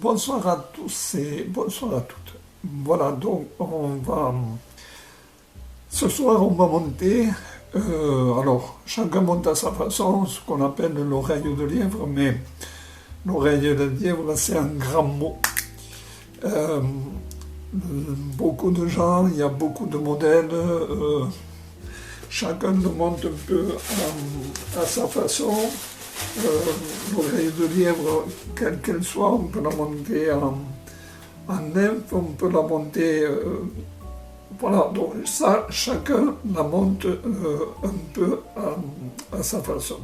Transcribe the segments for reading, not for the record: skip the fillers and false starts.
Bonsoir à tous et bonsoir à toutes. Voilà, donc ce soir on va monter, alors chacun monte à sa façon, ce qu'on appelle l'oreille de lièvre, mais l'oreille de lièvre c'est un grand mot. Beaucoup de gens, il y a beaucoup de modèles, chacun le monte un peu à sa façon. L'oreille de lièvre, quelle qu'elle soit, on peut la monter en nymphe, on peut la monter, voilà, donc ça, chacun la monte un peu à sa façon.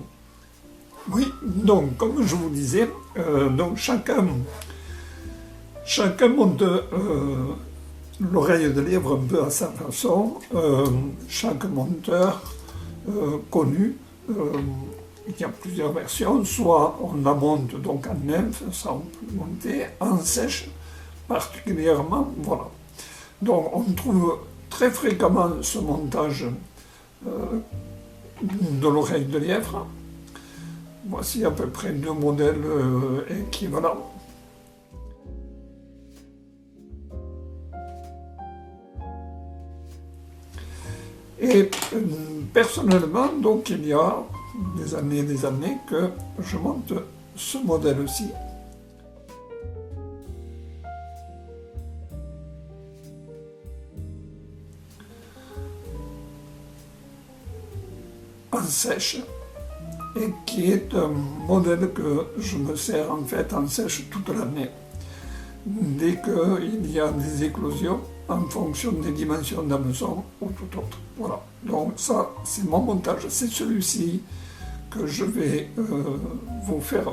Oui, donc comme je vous disais, donc chacun monte l'oreille de lièvre un peu à sa façon, chaque monteur connu. Il y a plusieurs versions, soit on la monte donc en nymphe, ça on peut monter, en sèche particulièrement, voilà. Donc on trouve très fréquemment ce montage de l'oreille de lièvre. Voici à peu près deux modèles équivalents. Et personnellement, donc il y a des années que je monte ce modèle-ci. En sèche, et qui est un modèle que je me sers en fait en sèche toute l'année. Dès qu'il y a des éclosions, en fonction des dimensions d'hameçon ou tout autre. Voilà, donc ça c'est mon montage, c'est celui-ci que je vais vous faire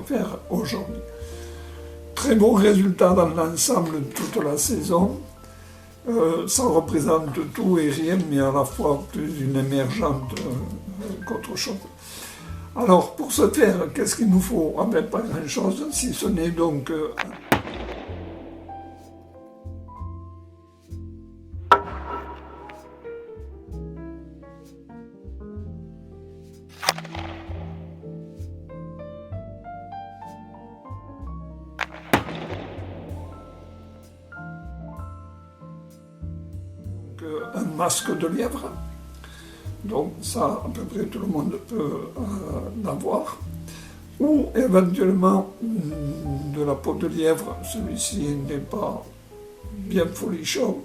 aujourd'hui. Très bon résultat dans l'ensemble toute la saison. Ça représente tout et rien, mais à la fois plus une émergente qu'autre chose. Alors pour ce faire, qu'est-ce qu'il nous faut? Ah ben, pas grand-chose, si ce n'est donc un masque de lièvre, donc ça à peu près tout le monde peut l'avoir, ou éventuellement de la peau de lièvre, celui-ci n'est pas bien folichon,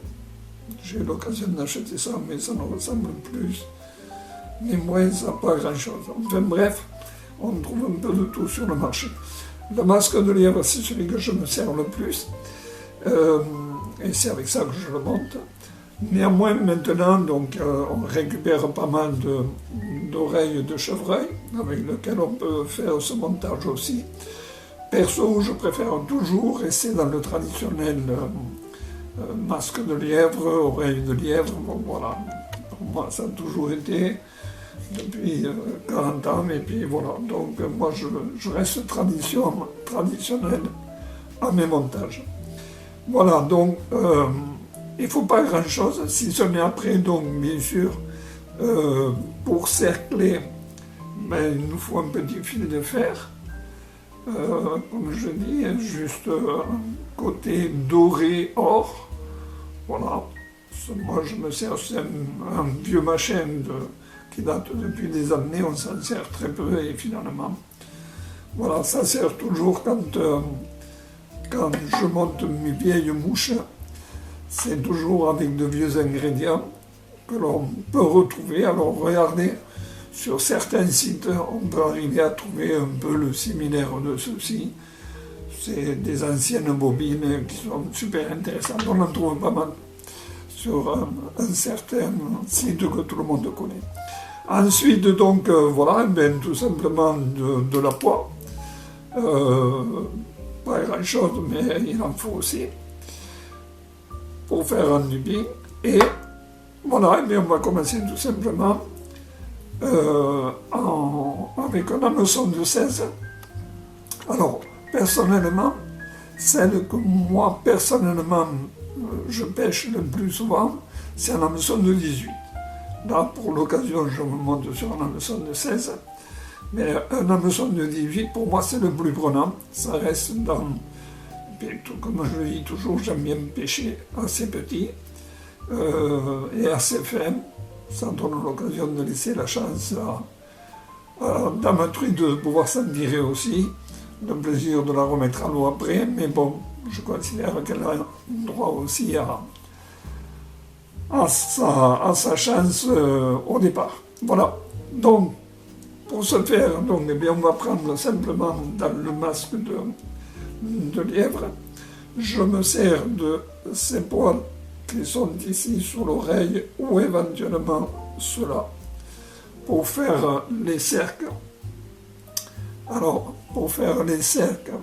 j'ai eu l'occasion d'acheter ça mais ça ne ressemble plus, ni moins à pas grand chose. Enfin bref, on trouve un peu de tout sur le marché. Le masque de lièvre c'est celui que je me sers le plus, et c'est avec ça que je le monte. Néanmoins, maintenant, donc, on récupère pas mal d'oreilles de chevreuil, avec lesquelles on peut faire ce montage aussi. Perso, je préfère toujours rester dans le traditionnel masque de lièvre, oreille de lièvre. Bon, voilà, pour moi, ça a toujours été depuis 40 ans, et puis voilà. Donc, moi, je reste traditionnel à mes montages. Voilà, donc... il ne faut pas grand-chose, si ce n'est après, donc bien sûr, pour cercler, ben, il nous faut un petit fil de fer, comme je dis, juste un côté doré or, voilà. Moi je me sers, c'est un vieux machin qui date depuis des années, on s'en sert très peu et finalement, voilà, ça sert toujours quand je monte mes vieilles mouches. C'est toujours avec de vieux ingrédients que l'on peut retrouver. Alors regardez, sur certains sites, on peut arriver à trouver un peu le similaire de ceci. C'est des anciennes bobines qui sont super intéressantes. On en trouve pas mal sur un certain site que tout le monde connaît. Ensuite, donc, voilà, ben, tout simplement de la poix. Pas grand-chose, mais il en faut aussi, pour faire un nubie. Et voilà, et on va commencer tout simplement avec un hameçon de 16. Alors, personnellement, celle que moi, personnellement, je pêche le plus souvent, c'est un hameçon de 18. Là, pour l'occasion, je me monte sur un hameçon de 16. Mais un hameçon de 18, pour moi, c'est le plus prenant. Ça reste dans comme je le dis toujours, j'aime bien pêcher assez petit et assez fin. Ça donne l'occasion de laisser la chance à ma truite de pouvoir s'en tirer aussi. Le plaisir de la remettre à l'eau après, mais bon, je considère qu'elle a droit aussi à sa chance au départ. Voilà. Donc, pour ce faire, donc, eh bien, on va prendre simplement dans le masque de lièvre, je me sers de ces poils qui sont ici sur l'oreille ou éventuellement ceux-là pour faire les cercles. Alors, pour faire les cercles,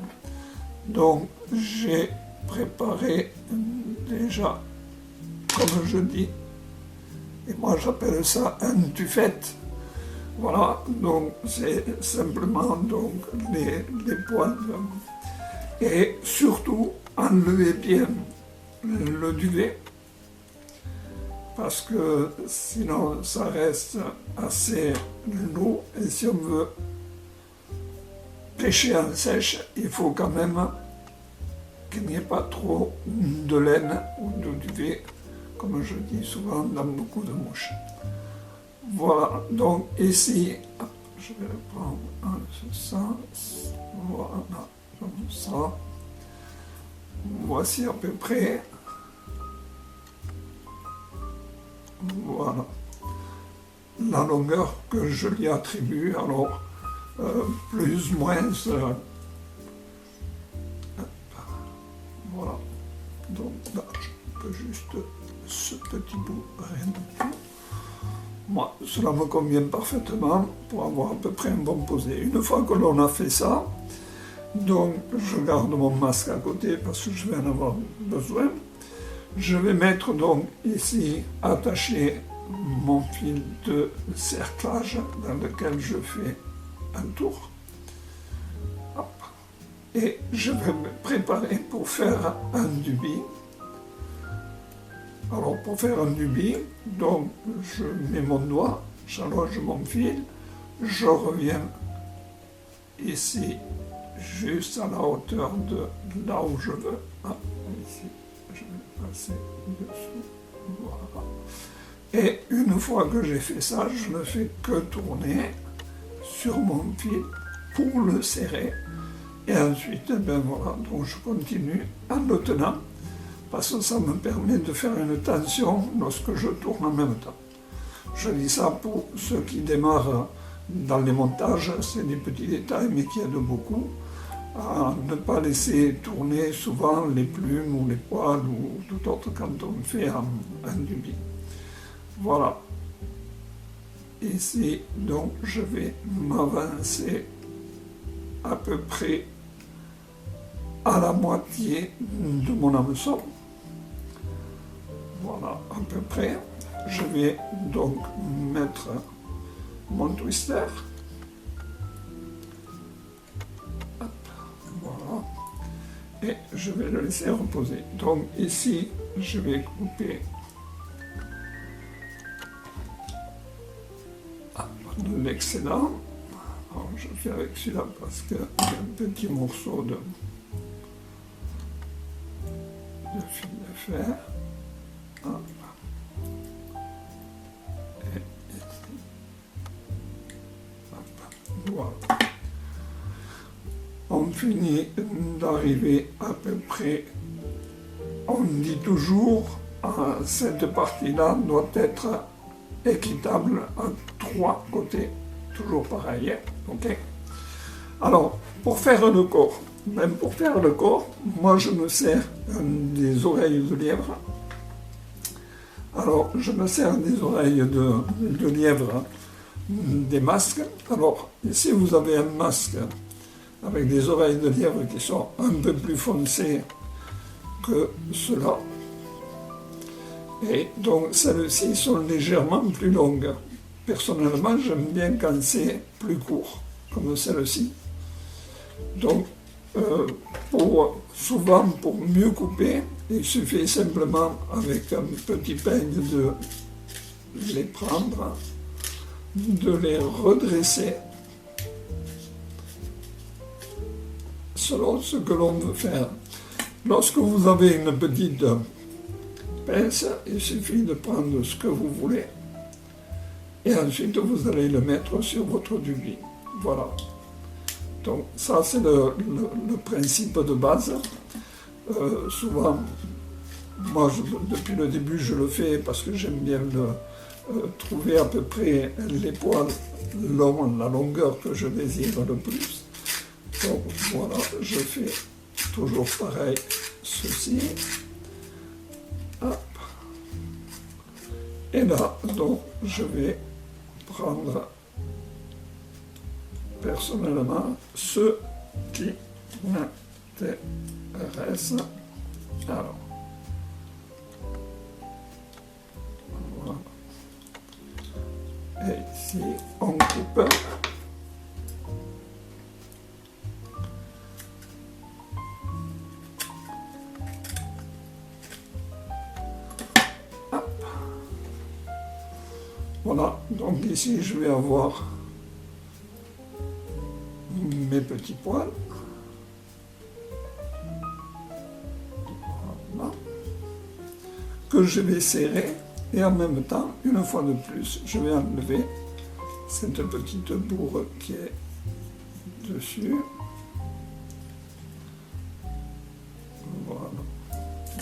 donc j'ai préparé déjà, comme je dis, et moi j'appelle ça un tufette. Voilà, donc c'est simplement donc, les poils. Et surtout, enlevez bien le duvet, parce que sinon ça reste assez lourd. Et si on veut pêcher en sèche, il faut quand même qu'il n'y ait pas trop de laine ou de duvet, comme je dis souvent dans beaucoup de mouches. Voilà, donc ici, je vais le prendre en ce sens, voilà, comme ça. Voici à peu près, voilà, la longueur que je lui attribue, alors plus, moins, voilà, donc là je peux juste ce petit bout, rien du tout. Moi, cela me convient parfaitement pour avoir à peu près un bon posé. Une fois que l'on a fait ça, donc je garde mon masque à côté parce que je vais en avoir besoin. Je vais mettre donc ici attaché mon fil de cerclage dans lequel je fais un tour. Hop. Et je vais me préparer pour faire un dubi. Alors pour faire un dubi, donc je mets mon doigt, j'allonge mon fil, je reviens ici juste à la hauteur de là où je veux. Ah, ici, je vais passer dessous. Voilà. Et une fois que j'ai fait ça, je ne fais que tourner sur mon fil pour le serrer. Et ensuite, ben voilà, donc je continue en le tenant, parce que ça me permet de faire une tension lorsque je tourne en même temps. Je dis ça pour ceux qui démarrent dans les montages, c'est des petits détails, mais qui aident beaucoup à ne pas laisser tourner souvent les plumes ou les poils ou tout autre quand on fait un dubi. Voilà. Ici, donc, je vais m'avancer à peu près à la moitié de mon hameçon. Voilà, à peu près. Je vais donc mettre mon twister. Hop, voilà. Et je vais le laisser reposer. Donc ici, je vais couper de l'excédent. Alors, je fais avec celui-là parce qu'il y a un petit morceau de fil de fer. Hop. Et ici. Hop. Voilà. On finit d'arriver à peu près, on dit toujours, cette partie-là doit être équitable à 3 côtés, toujours pareil, ok. Alors, pour faire le corps, même pour faire le corps, moi je me sers des oreilles de lièvre. Alors, je me sers des oreilles de lièvre, des masques. Alors, ici vous avez un masque avec des oreilles de lièvre qui sont un peu plus foncées que ceux-là. Et donc, celles-ci sont légèrement plus longues. Personnellement, j'aime bien quand c'est plus court, comme celle-ci. Donc, souvent, pour mieux couper, il suffit simplement, avec un petit peigne, de les prendre, de les redresser, selon ce que l'on veut faire. Lorsque vous avez une petite pince, il suffit de prendre ce que vous voulez et ensuite vous allez le mettre sur votre dubi. Voilà. Donc ça c'est le principe de base. Souvent, moi depuis le début je le fais parce que j'aime bien trouver à peu près les poils longs, la longueur que je désire le plus. Donc voilà, je fais toujours pareil, ceci. Hop. Et là, donc, je vais prendre personnellement ce qui m'intéresse. Alors, voilà. Et ici, on coupe. Voilà, donc ici je vais avoir mes petits poils. Voilà. Que je vais serrer et en même temps, une fois de plus, je vais enlever cette petite bourre qui est dessus. Voilà.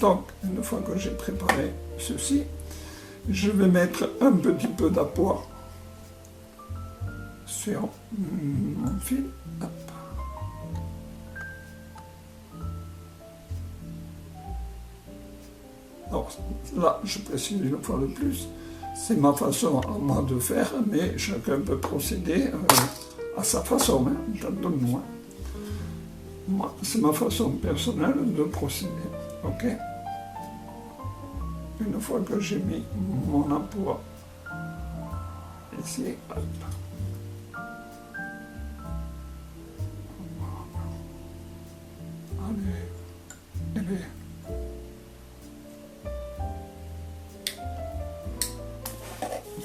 Donc, une fois que j'ai préparé ceci, je vais mettre un petit peu d'apport sur mon fil. Hop. Alors là, je précise une fois de plus, c'est ma façon à moi de faire, mais chacun peut procéder à sa façon, hein, moi. Moi, c'est ma façon personnelle de procéder. Ok? Une fois que j'ai mis mon apport ici, hop. Allez, allez.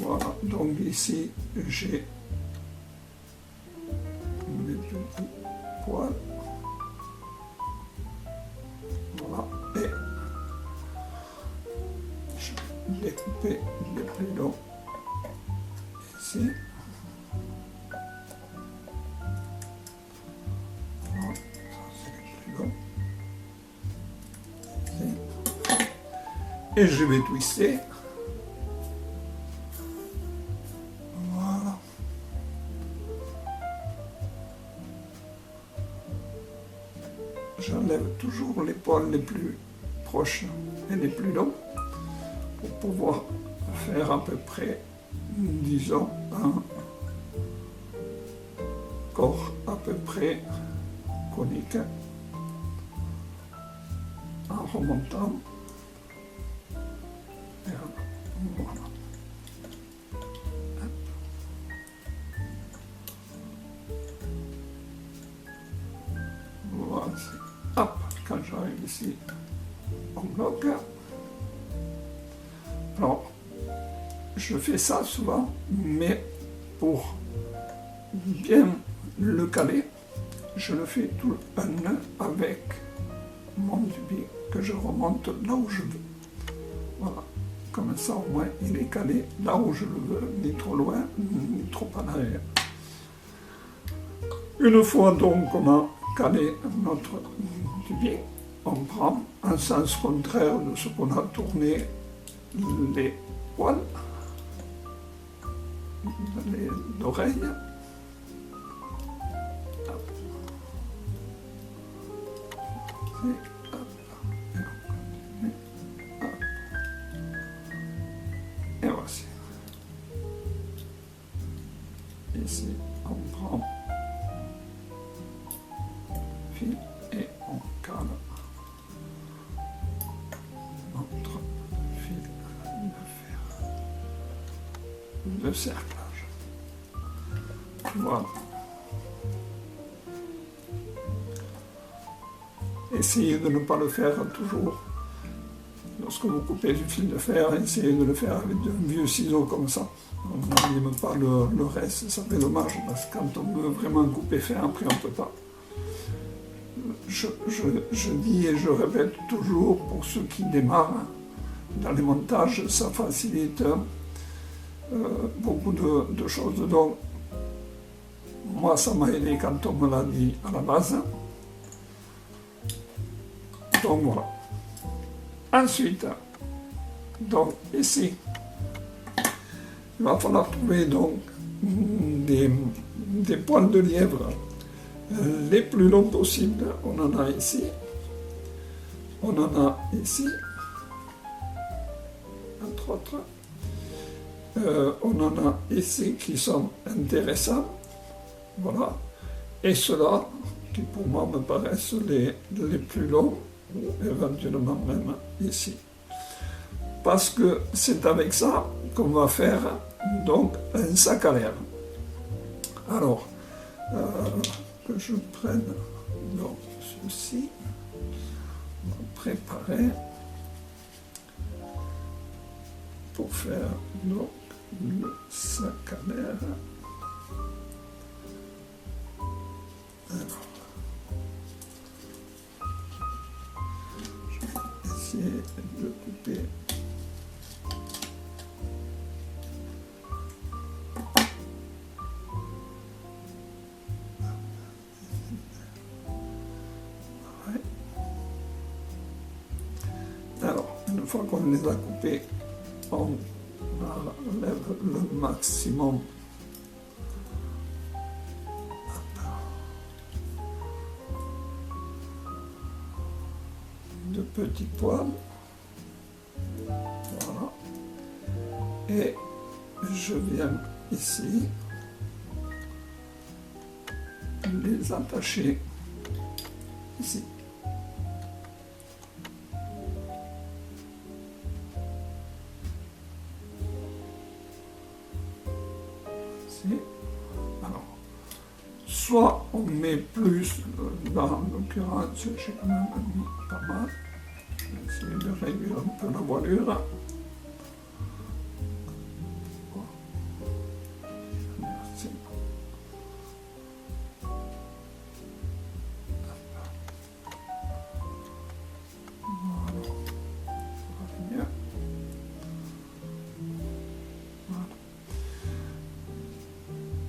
Voilà, donc ici j'ai mes petits poils. Voilà, et je vais découper les plus longs ici. Voilà, ça c'est les plus longs. Ici. Et je vais twister. Voilà. J'enlève toujours les poils les plus proches et les plus longs pour pouvoir faire à peu près, disons, un corps à peu près conique en remontant. Et voilà. Voilà. Hop, quand j'arrive ici, on bloque. Alors, je fais ça souvent, mais pour bien le caler, je le fais tout un nœud avec mon dubi que je remonte là où je veux. Voilà, comme ça au moins il est calé là où je le veux, ni trop loin, ni trop en arrière. Une fois donc qu'on a calé notre dubi, on prend un sens contraire de ce qu'on a tourné les poils, les oreilles. Hop. Et, hop. Et on continue. Hop. Et voici. Ici, on prend fil et on cale notre fil de fer de cerclage. Voilà. Essayez de ne pas le faire toujours. Lorsque vous coupez du fil de fer, essayez de le faire avec de vieux ciseaux comme ça. On n'abîme pas le reste, ça fait dommage parce que quand on veut vraiment couper fin, après on ne peut pas. je dis et je répète toujours, pour ceux qui démarrent dans les montages, ça facilite beaucoup de choses. Donc, moi, ça m'a aidé quand on me l'a dit à la base. Donc, voilà. Ensuite, donc, ici, il va falloir trouver donc des poils de lièvre les plus longs possibles. On en a ici. On en a ici. Entre autres. On en a ici qui sont intéressants. Voilà. Et ceux-là, qui pour moi me paraissent les plus longs, ou éventuellement même ici. Parce que c'est avec ça qu'on va faire donc un sac à l'air. Alors, que je prenne donc ceci, on va préparer pour faire donc le sac à l'air. Alors, je vais essayer de couper. Alors, une fois qu'on les a coupés, on enlève le maximum de petits poils. Voilà. Et je viens ici les attacher ici. Alors, soit on met plus, dans l'occurrence, j'ai quand même mis pas mal. Je vais essayer de réduire un peu la voilure. Merci. Voilà. Ça va bien.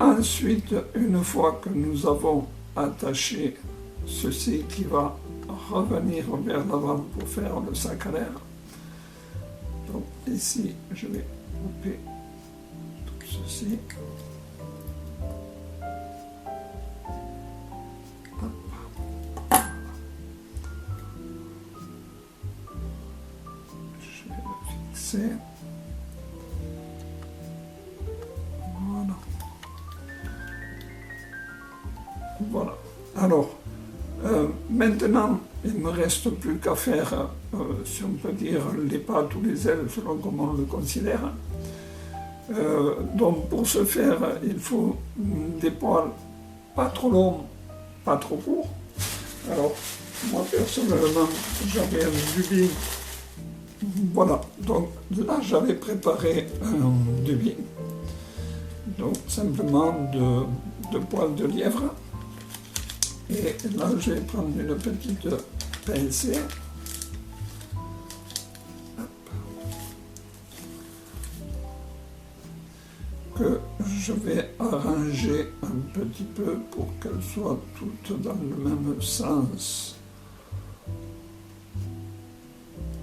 Ensuite, une fois que nous avons attaché ceci qui va revenir vers l'avant pour faire le sac à l'air, donc ici je vais couper tout ceci. Je vais le fixer. Voilà. Alors, maintenant, il ne me reste plus qu'à faire, si on peut dire, les pattes ou les ailes, selon comment on le considère. Donc, pour ce faire, il faut des poils pas trop longs, pas trop courts. Alors, moi, personnellement, j'avais un dubin. Voilà. Donc, là, j'avais préparé un dubin. Donc, simplement de poils de lièvre. Et là, je vais prendre une petite pincée. Que je vais arranger un petit peu pour qu'elles soient toutes dans le même sens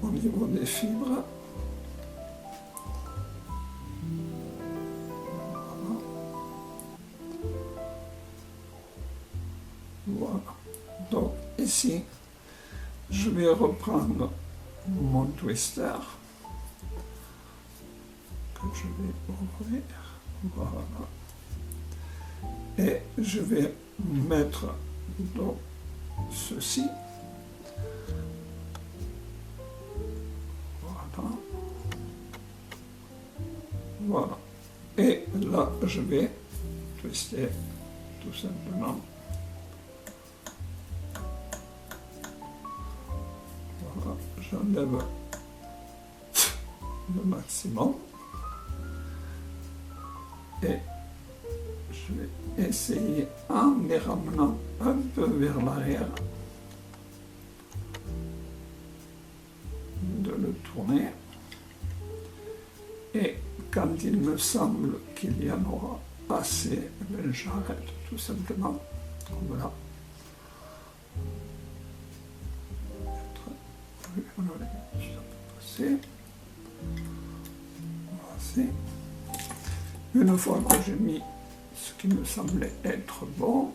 au niveau des fibres. Voilà. Donc ici, je vais reprendre mon twister que je vais ouvrir. Voilà. Et je vais mettre donc ceci. Voilà. Voilà. Et là, je vais twister tout simplement. Voilà, j'enlève le maximum et je vais essayer en les ramenant un peu vers l'arrière tourner. Et quand il me semble qu'il y en aura assez, j'arrête tout simplement, comme là. Voici. Une fois que j'ai mis ce qui me semblait être bon,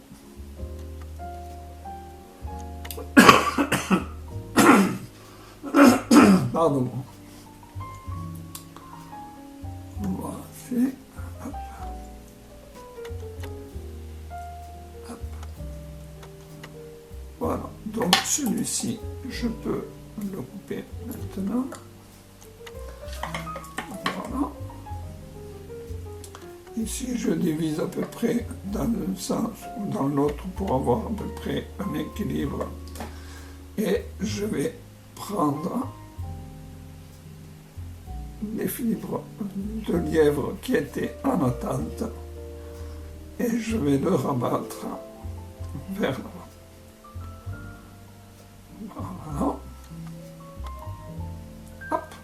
pardon, voici, hop. Hop. Voilà, donc celui-ci, je peux le couper maintenant. Voilà. Ici, je divise à peu près dans un sens ou dans l'autre pour avoir à peu près un équilibre. Et je vais prendre les fibres de lièvre qui étaient en attente et je vais le rabattre vers l'avant. Voilà. Hop.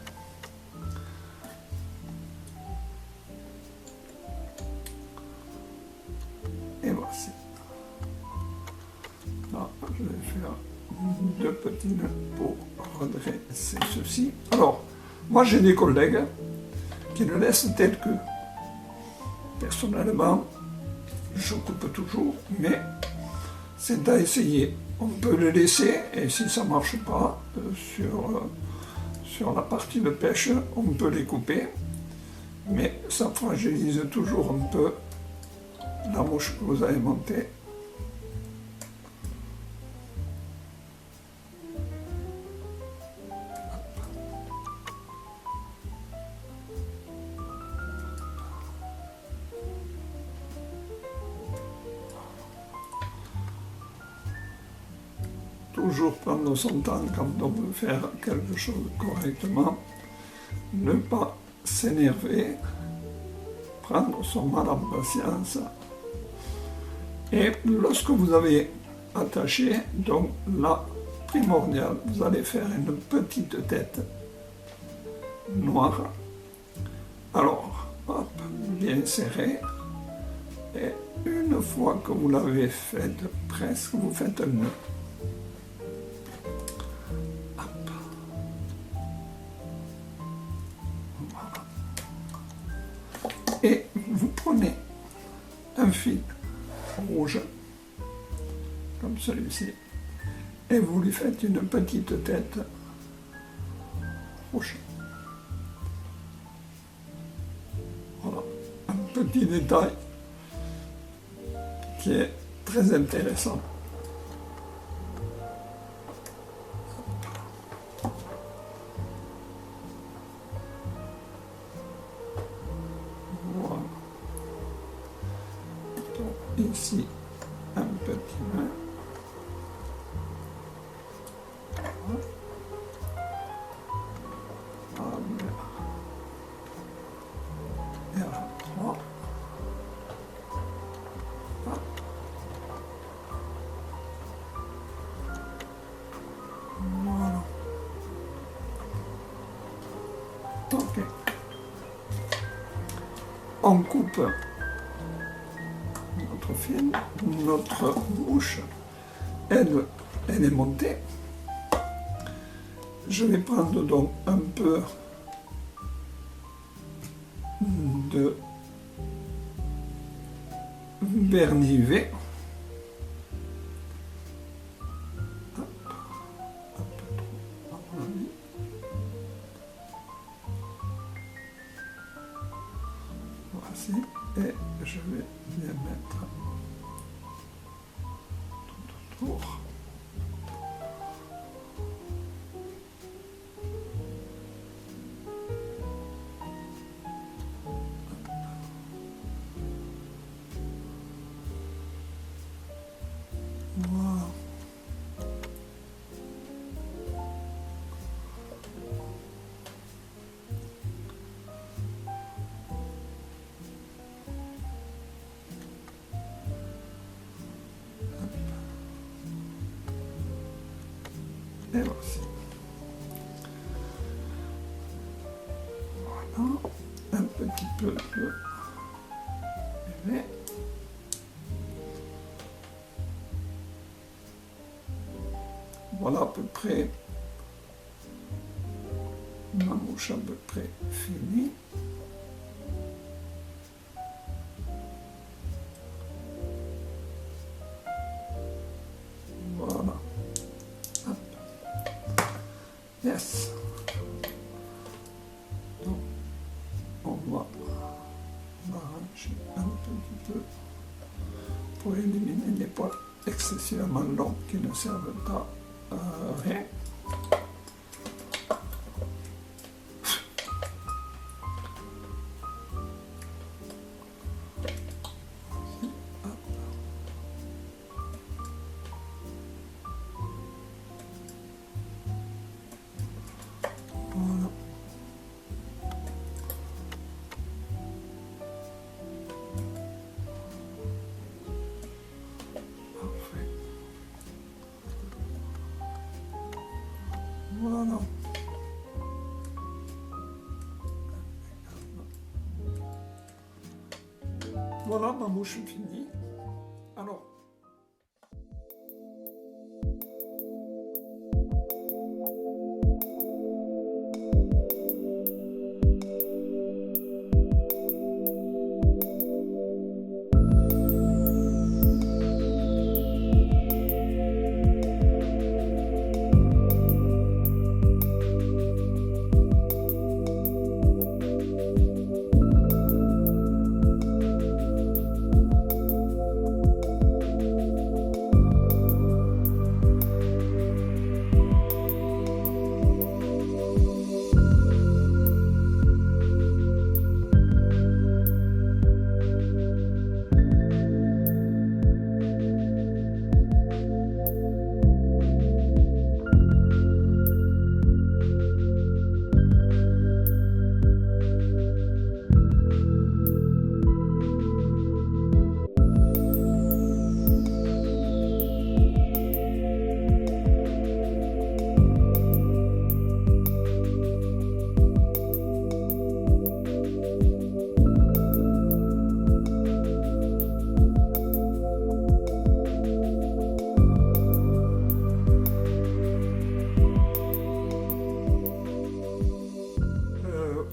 Et voici. Là, je vais faire deux petits nœuds pour redresser ceci. Alors, moi j'ai des collègues qui le laissent tel que. Personnellement, je coupe toujours, mais c'est à essayer. On peut le laisser, et si ça ne marche pas sur la partie de pêche, on peut les couper, mais ça fragilise toujours un peu la mouche que vous avez montée. Toujours prendre son temps quand on veut faire quelque chose correctement, ne pas s'énerver, prendre son mal en patience. Et lorsque vous avez attaché, donc là, primordial, vous allez faire une petite tête noire. Alors, hop, bien serré. Et une fois que vous l'avez fait presque, vous faites un nœud. Et vous prenez un fil rouge, comme celui-ci, et vous lui faites une petite tête rouge. Voilà, un petit détail qui est très intéressant. Ici, un petit nœud. Et à 3. Voilà. Ok. On coupe notre fil, notre mouche, elle est montée. Je vais prendre donc un peu de vernis V. Voici, et je vais bien mettre tout autour. Voilà. Et voici. Voilà, un petit peu de lait. Voilà à peu près ma mouche à peu près finie. Voilà. Hop. Yes. Donc, on va l'arranger un petit peu pour éliminer les poils excessivement longs qui ne servent pas à rien. Voilà. Parfait. Voilà. Voilà ma mouche finie. Alors,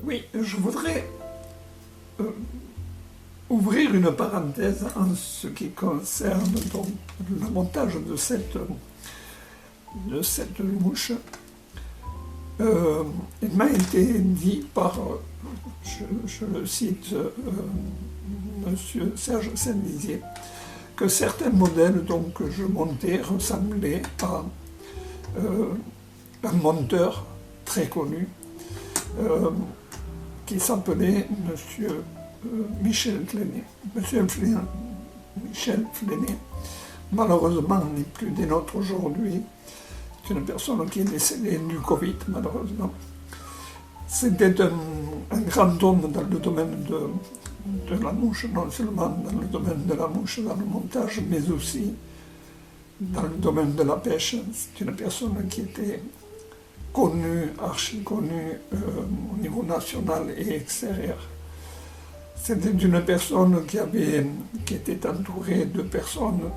oui, je voudrais ouvrir une parenthèse en ce qui concerne donc, le montage de cette mouche. Il m'a été dit par, je le cite, Monsieur Serge Saint-Dizier, que certains modèles donc, que je montais ressemblaient à un monteur très connu qui s'appelait Monsieur Michel Flenet. Michel Flenet, malheureusement, n'est plus des nôtres aujourd'hui. C'est une personne qui est décédée du Covid, malheureusement. C'était un grand homme dans le domaine de la mouche, non seulement dans le domaine de la mouche, dans le montage, mais aussi dans le domaine de la pêche. C'est une personne qui était connue, archi connue au niveau national et extérieur. C'était une personne qui était entourée de personnes,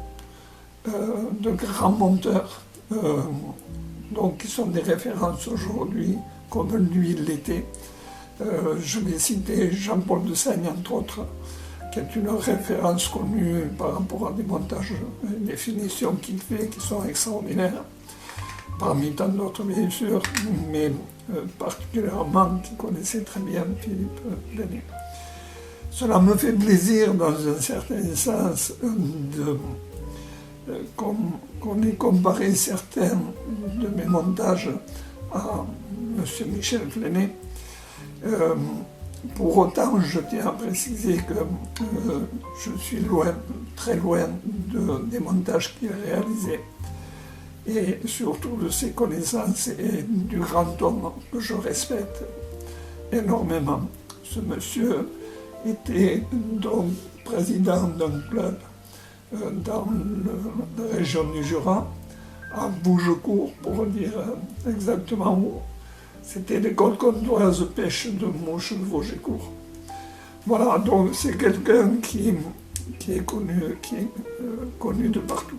de grands monteurs, donc qui sont des références aujourd'hui, comme lui l'était. Je l'ai cité, Jean-Paul de Saigne, entre autres, qui est une référence connue par rapport à des montages, des finitions qu'il fait, qui sont extraordinaires, parmi tant d'autres bien sûr, mais particulièrement qui connaissait très bien Philippe Flenet. Cela me fait plaisir, dans un certain sens, qu'on ait comparé certains de mes montages à M. Michel Flenet. Pour autant, je tiens à préciser que je suis loin, très loin des montages qu'il réalisait, et surtout de ses connaissances et du grand homme que je respecte énormément. Ce monsieur était donc président d'un club dans la région du Jura, à Bougecourt, pour dire exactement où, C'était l'école comtoise pêche de mouches de Vosgicourt. Voilà, donc c'est quelqu'un qui est connu de partout.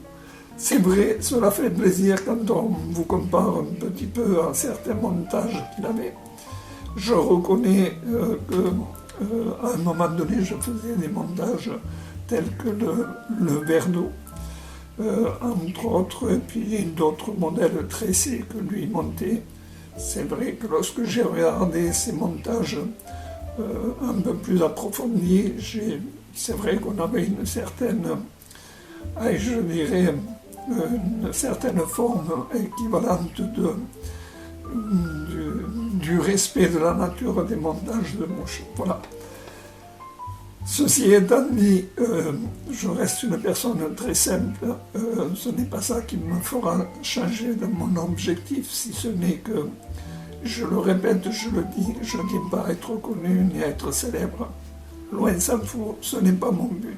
C'est vrai, cela fait plaisir quand on vous compare un petit peu à certains montages qu'il avait. Je reconnais qu'à un moment donné, je faisais des montages tels que le verre d'eau, entre autres, et puis d'autres modèles tressés que lui montait. C'est vrai que lorsque j'ai regardé ces montages un peu plus approfondis, c'est vrai qu'on avait une certaine, je dirais, une certaine forme équivalente du respect de la nature des montages de mouches. Voilà. Ceci étant dit, je reste une personne très simple. Ce n'est pas ça qui me fera changer de mon objectif, si ce n'est que, je le répète, je le dis, je ne dis pas être connu ni être célèbre. Loin s'en faut, ce n'est pas mon but.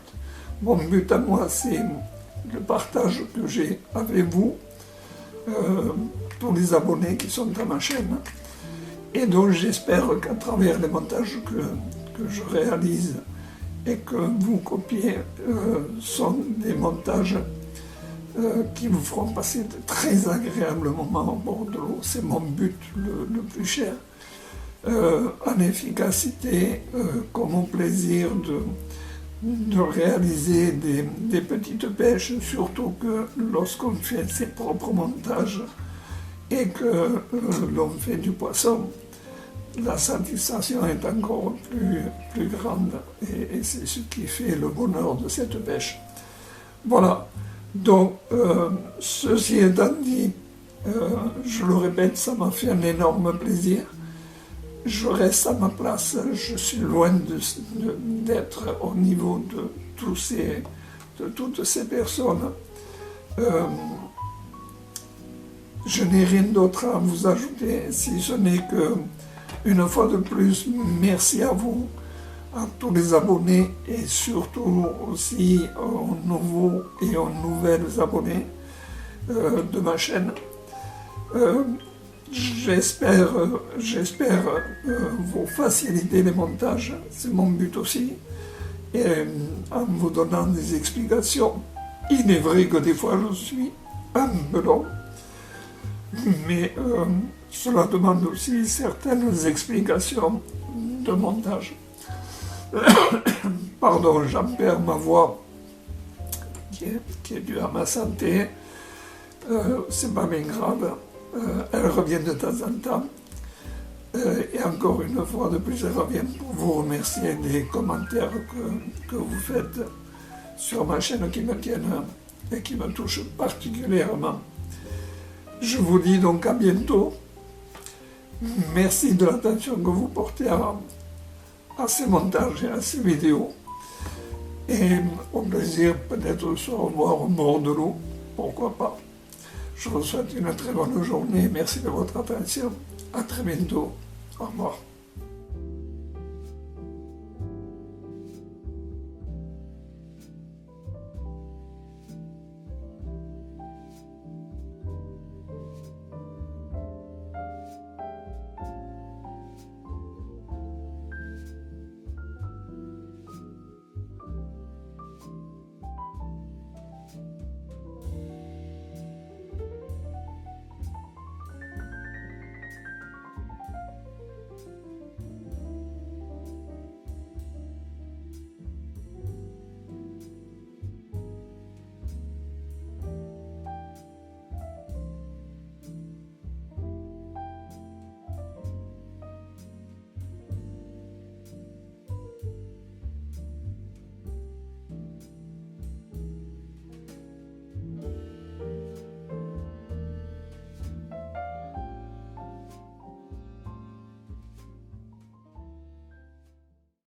Mon but à moi, c'est le partage que j'ai avec vous, tous les abonnés qui sont à ma chaîne, et donc j'espère qu'à travers les montages que je réalise et que vous copiez sont des montages qui vous feront passer de très agréables moments au bord de l'eau. C'est mon but le plus cher, en efficacité, comme au plaisir de réaliser des petites pêches, surtout que lorsqu'on fait ses propres montages et que l'on fait du poisson, la satisfaction est encore plus grande et c'est ce qui fait le bonheur de cette pêche. Voilà, donc ceci étant dit, je le répète, ça m'a fait un énorme plaisir. Je reste à ma place, je suis loin d'être au niveau de toutes ces personnes. Je n'ai rien d'autre à vous ajouter, si ce n'est que, une fois de plus, merci à vous, à tous les abonnés et surtout aussi aux nouveaux et aux nouvelles abonnés de ma chaîne. J'espère vous faciliter les montages, c'est mon but aussi, et en vous donnant des explications. Il est vrai que des fois je suis un peu long, mais cela demande aussi certaines explications de montage. Pardon, j'en perds ma voix qui est due à ma santé, c'est pas bien grave. Elle revient de temps en temps. Et encore une fois de plus, elle revient pour vous remercier des commentaires que vous faites sur ma chaîne qui me tiennent et qui me touchent particulièrement. Je vous dis donc à bientôt. Merci de l'attention que vous portez à ces montages et à ces vidéos. Et au plaisir peut-être de se revoir au bord de l'eau, pourquoi pas. Je vous souhaite une très bonne journée. Merci de votre attention. À très bientôt. Au revoir.